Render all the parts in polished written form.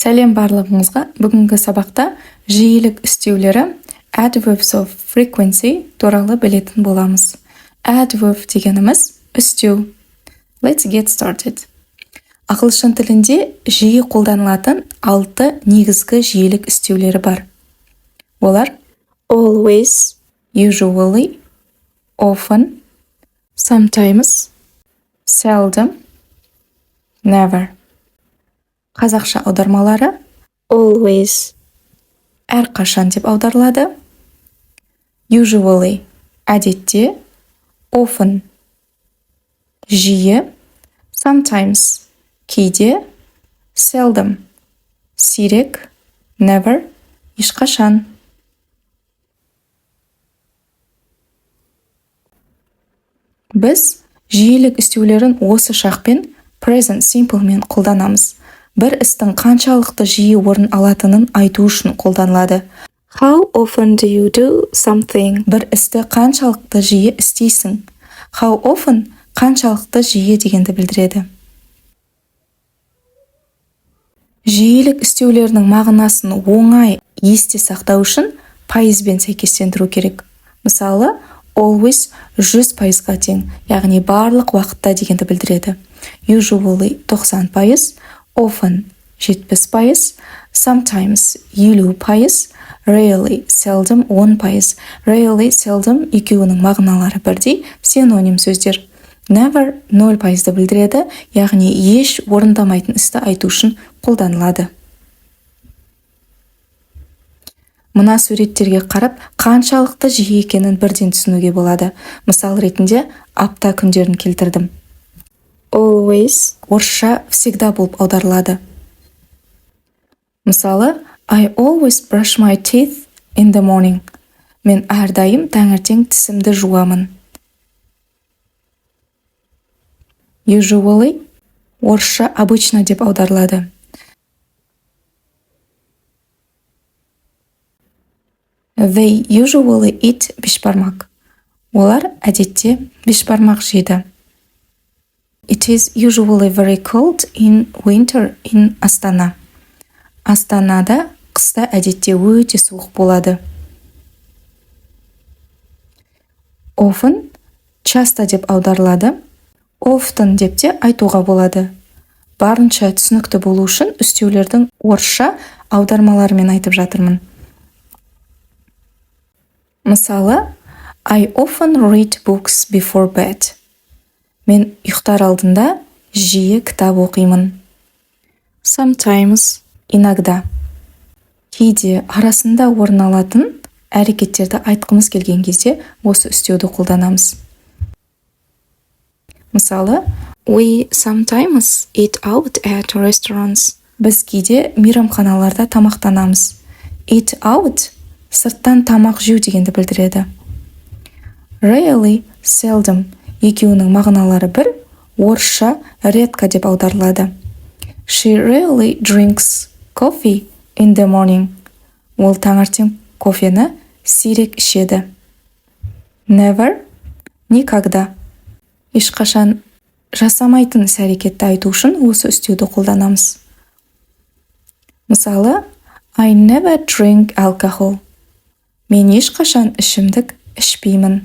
Сәлем барлығыңызға. Бүгінгі сабақта жиілік үстеулері adverbs of frequency туралы білетін боламыз. Adverb дегеніміз үстеу. Let's get started. Ағылшын тілінде жиі қолданылатын 6 негізгі жиілік үстеулері бар. Олар always, usually, often, sometimes, seldom, never. Қазақша аудармалары always әрқашан деп аударылады, usually әдетте, often жиі, sometimes кейде, seldom сирек, never ешқашан. Біз жиілік үстеулерін осы шақпен present simple мен қолданамыз. Бір істің қаншалықты жиі орын алатынын айту үшін қолданылады. How often do you do something? Бір істі қаншалықты жиі істейсің. How often қаншалықты жиі дегенді білдіреді. Жиілік үстеулерінің мағынасын оңай есте сақтау үшін пайызбен сәйкестендіру керек. Мысалы, always 100%-ға тең, яғни барлық уақытта дегенді білдіреді. Usually 90%, often 70%, sometimes 50%, rarely seldom 10%. Rarely seldom екеуінің мағыналары бірдей, синоним сөздер. Never 0%-ды білдіреді, яғни еш орындамайтын істі айту үшін қолданылады. Мына суреттерге қарап, қаншалықты жиі екенін бірден түсінуге болады. Мысал ретінде апта күндерін келтірдім. Always орысша всегда болып аударылады. Мысалы, I always brush my teeth in the morning. Мен әрдайым таңертең тісімді жуамын. Usually орысша обычно деп аударылады. They usually eat бешбармақ. Олар әдетте бешбармақ жейді. It is usually very cold in winter in Астана. Астанада қыста әдетте өте суық болады. Often часто деп аударылады. Often деп те айтуға болады. Барынша түсінікті болу үшін үстеулердің орысша аудармаларымен айтып жатырмын. Мысалы, I often read books before bed. Мен ұйықтар алдында жиі кітап оқимын. Sometimes иногда. Кейде арасында орын алатын әрекеттерді айтқымыз келген кезде осы үстеуді қолданамыз. Мысалы, we sometimes eat out at restaurants. Біз кейде мейрамханаларда тамақтанамыз. Eat out сырттан тамақ жеу дегенді білдіреді. Rarely, seldom екеуінің мағыналары бір, орысша редко деп аударылады. She rarely drinks coffee in the morning. Ол таңертең кофені сирек ішеді. Never, никогда. Ешқашан жасамайтын іс-әрекетті айту үшін осы үстеуді қолданамыз. Мысалы, I never drink alcohol. Мен ешқашан ішімдік ішпеймін.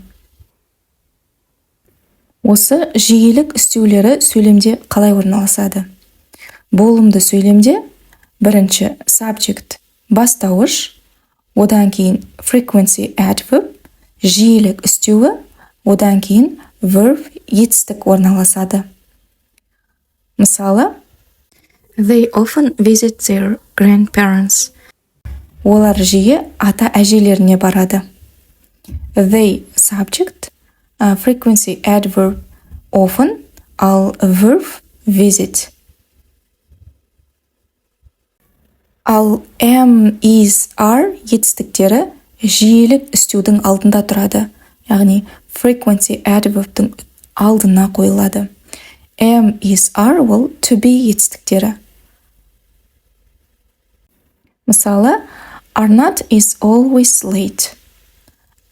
Осы жиілік үстеулері сөйлемде қалай орналасады? Болымды сөйлемде бірінші subject бастауыш, одан кейін frequency adverb, жиілік үстеуі, одан кейін verb етістік орналасады. Мысалы, they often visit their grandparents. Олар жиі ата-әжелеріне барады. They subject, frequency adverb often, ал verb visit. Ал am, is, are етістіктері жиілік үстеудің алдында тұрады. Яғни frequency adverb'тің алдына қойылады. Am, is, are ол to be етістіктері. Мысалы, Арнат is always late.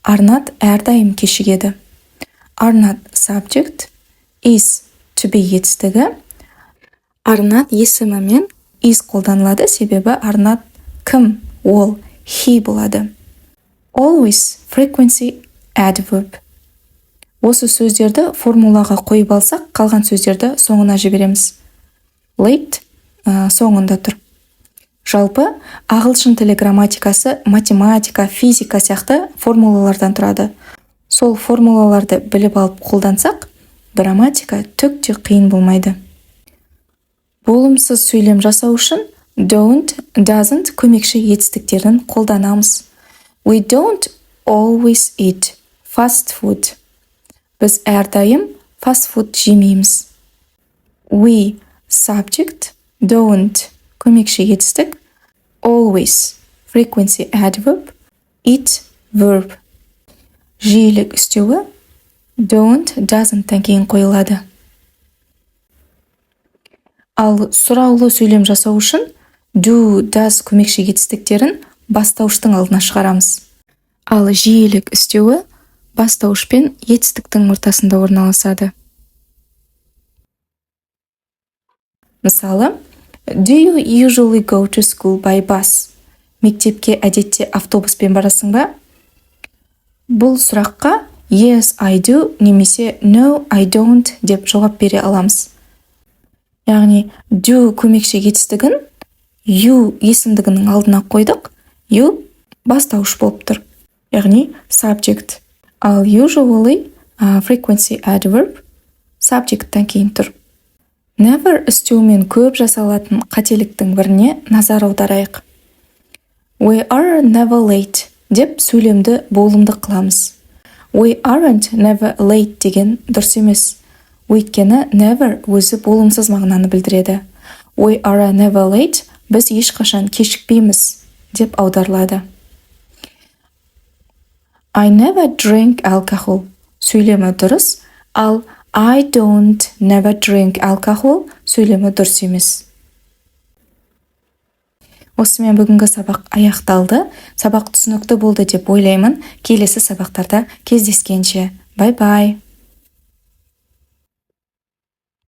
Арнат әрдайым кешігеді. Арнат subject, is to be етістігі. Арнат есімі мен is қолданылады, себебі арнат кім, ол, he болады. Always frequency adverb. Осы сөздерді формулаға қойып алсақ, қалған сөздерді соңына жібереміз. Late соңында тұр. Жалпы, ағылшын тілі грамматикасы математика, физика сияқты формулалардан тұрады. Сол формулаларды біліп алып қолдансақ, грамматика түк те қиын болмайды. Болымсыз сөйлем жасау үшін don't, doesn't көмекші етістіктерін қолданамыз. We don't always eat fast food. Біз әрдайым fast food жемейміз. We, subject, don't көмекші етістік, always frequency adverb, eat verb. Жиілік үстеуі don't, doesn't-тан кейін қойылады. Ал сұраулы сөйлем жасау үшін do, does көмекші етістіктерін бастауыштың алдына шығарамыз. Ал жиілік үстеуі бастауыш пен етістіктің ортасында орналасады. Мысалы, do you usually go to school by bus? Мектепке әдетте автобуспен барасың ба? Бұл сұраққа yes, I do немесе no, I don't деп жауап бере аламыз. Яғни, do көмекші етістігін you есімдігінің алдына қойдық, you бастауыш болып тұр. Яғни, subject. Ал usually frequency adverb subject-тан кейін тұр. Never үстеумен көп жасалатын қателіктің біріне назар аударайық. We are never late деп сөйлемді болымды қыламыз. We aren't never late деген дұрыс емес. Өйткені never өзі болымсыз мағынаны білдіреді. We are never late біз ешқашан кешікпейміз деп аударылады. I never drink alcohol сөйлемі дұрыс, ал I don't never drink alcohol сөйлемі дұрыс емес. Осымен бүгінгі сабақ аяқталды. Сабақ түсінікті болды деп ойлаймын. Келесі сабақтарда кездескенше. Бай-бай.